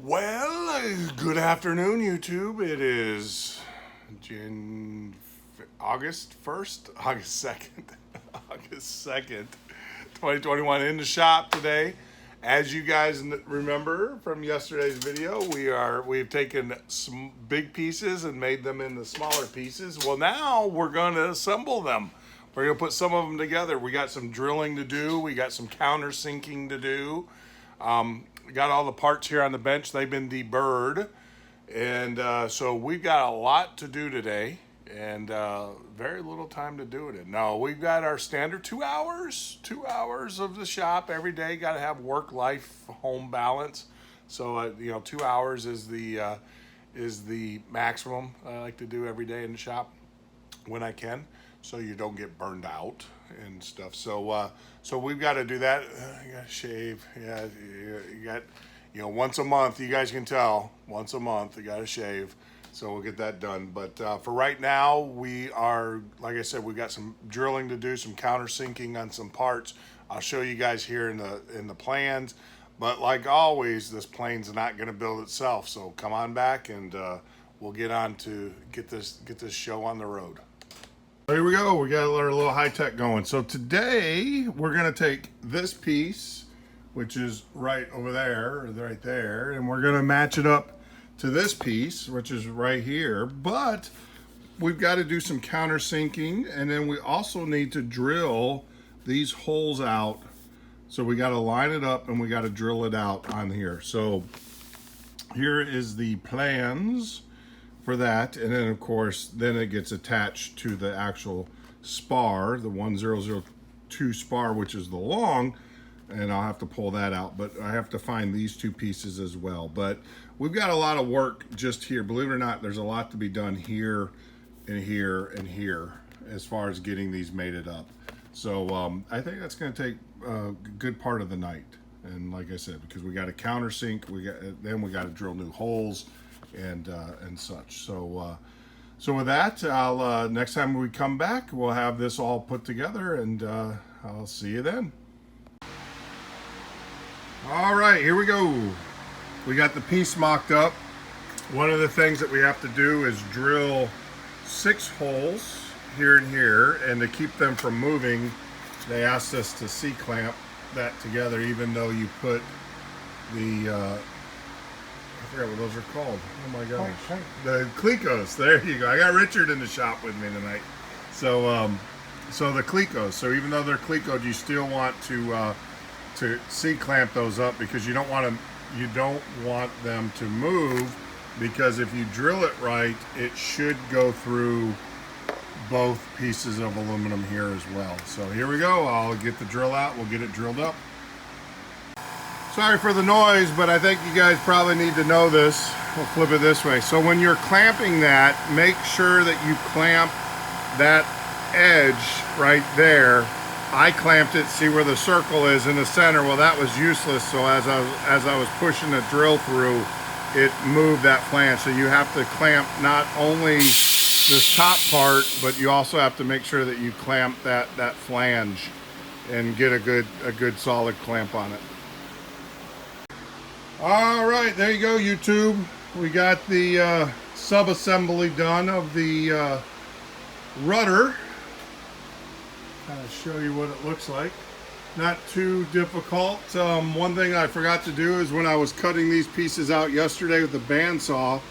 Well, good afternoon, YouTube. It is August 1st, August 2nd, August 2nd, 2021 in the shop today. As you guys remember from yesterday's video, we've taken some big pieces and made them into smaller pieces. Well, now we're going to assemble them. We're going to put some of them together. We got some drilling to do. We got some countersinking to do. We got all the parts here on the bench. They've been deburred. And so we've got a lot to do today and very little time to do it in. No, we've got our standard 2 hours, 2 hours of the shop every day. Got to have work-life, home balance. So, 2 hours is the maximum I like to do every day in the shop when I can, so you don't get burned out and stuff. So we've got to do that. You got to shave. Yeah, you got, once a month. You guys can tell. Once a month, you got to shave. So we'll get that done. But for right now, we are, like I said, we've got some drilling to do, some countersinking on some parts. I'll show you guys here in the plans. But like always, this plane's not going to build itself. So come on back, and we'll get on to get this show on the road. Here we go. We got our little high tech going. So today we're going to take this piece, which is right over there, or right there, and we're going to match it up to this piece, which is right here. But we've got to do some countersinking, and then we also need to drill these holes out. So we got to line it up and we got to drill it out on here. So here is the plans for that, and then of course then it gets attached to the actual spar, the 1002 spar, which is the long, and I'll have to pull that out, but I have to find these two pieces as well. But we've got a lot of work just here. Believe it or not, there's a lot to be done here and here and here as far as getting these mated up. So I think that's going to take a good part of the night, and like I said, because we got to countersink, then we got to drill new holes and such. So with that, I'll next time we come back, we'll have this all put together, and I'll see you then. All right, here we go. We got the piece mocked up. One of the things that we have to do is drill 6 holes here and here, and to keep them from moving, they asked us to C-clamp that together, even though you put the I forgot what those are called. Oh my gosh. The Clecos. There you go. I got Richard in the shop with me tonight. So so the Clecos. So even though they're Clecoed, you still want to C-clamp those up, because you don't want them to move, because if you drill it right, it should go through both pieces of aluminum here as well. So here we go. I'll get the drill out. We'll get it drilled up. Sorry for the noise, but I think you guys probably need to know this. We'll flip it this way. So when you're clamping that, make sure that you clamp that edge right there. I clamped it, see where the circle is in the center. Well, that was useless. So as I was pushing the drill through, it moved that flange. So you have to clamp not only this top part, but you also have to make sure that you clamp that flange and get a good solid clamp on it. All right, there you go, YouTube. We got the sub-assembly done of the rudder. Kind of show you what it looks like. Not too difficult. One thing I forgot to do is when I was cutting these pieces out yesterday with the bandsaw,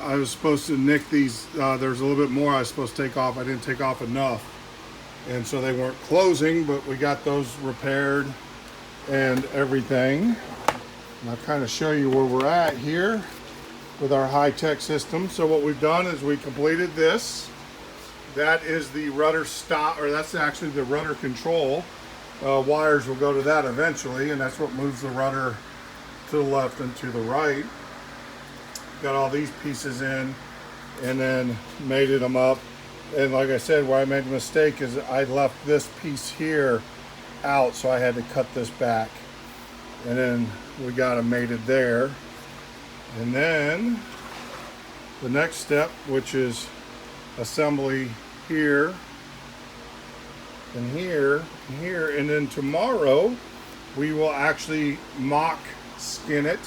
I was supposed to nick these. There's a little bit more I was supposed to take off. I didn't take off enough, and so they weren't closing, but we got those repaired and everything. And I'll kind of show you where we're at here with our high-tech system. So what we've done is we completed this. That is the rudder stop, or that's actually the rudder control. Wires will go to that eventually, and that's what moves the rudder to the left and to the right. Got all these pieces in, and then mated them up. And like I said, where I made a mistake is I left this piece here out, so I had to cut this back. And then we got them mated there. And then the next step, which is assembly here and here and here, and then tomorrow we will actually mock skin it.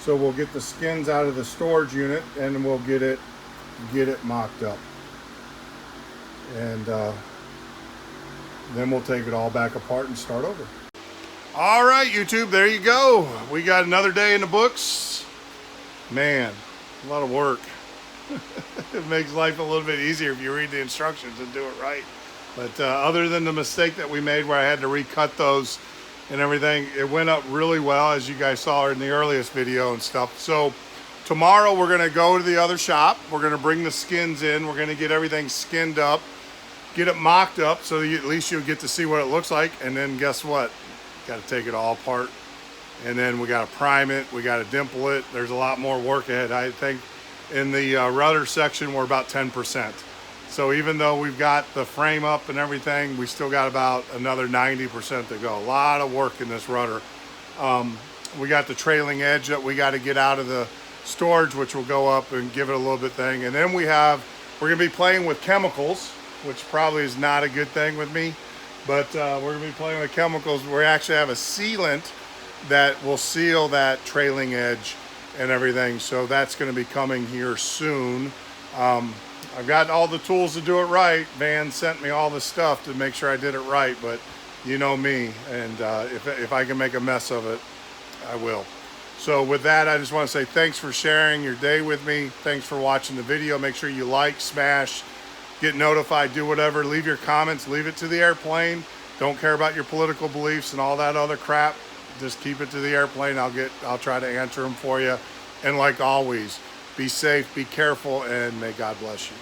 So we'll get the skins out of the storage unit and we'll get it mocked up. And then we'll take it all back apart and start over. All right, YouTube, there you go. We got another day in the books. Man, a lot of work. It makes life a little bit easier if you read the instructions and do it right. But other than the mistake that we made where I had to recut those and everything, it went up really well, as you guys saw in the earliest video and stuff. So tomorrow we're gonna go to the other shop. We're gonna bring the skins in. We're gonna get everything skinned up, get it mocked up so that at least you'll get to see what it looks like. And then guess what? Got to take it all apart. And then we got to prime it. We got to dimple it. There's a lot more work ahead. I think in the rudder section, we're about 10%. So even though we've got the frame up and everything, we still got about another 90% to go. A lot of work in this rudder. We got the trailing edge that we got to get out of the storage, which will go up and give it a little bit thing. And then we're going to be playing with chemicals, which probably is not a good thing with me. But we're going to be playing with chemicals. We actually have a sealant that will seal that trailing edge and everything. So that's going to be coming here soon. I've got all the tools to do it right. Van sent me all the stuff to make sure I did it right, but you know me, and if I can make a mess of it, I will. So with that, I just want to say thanks for sharing your day with me. Thanks for watching the video. Make sure you like, smash, get notified, do whatever. Leave your comments, leave it to the airplane. Don't care about your political beliefs and all that other crap. Just keep it to the airplane. I'll try to answer them for you. And like always, be safe, be careful, and may God bless you.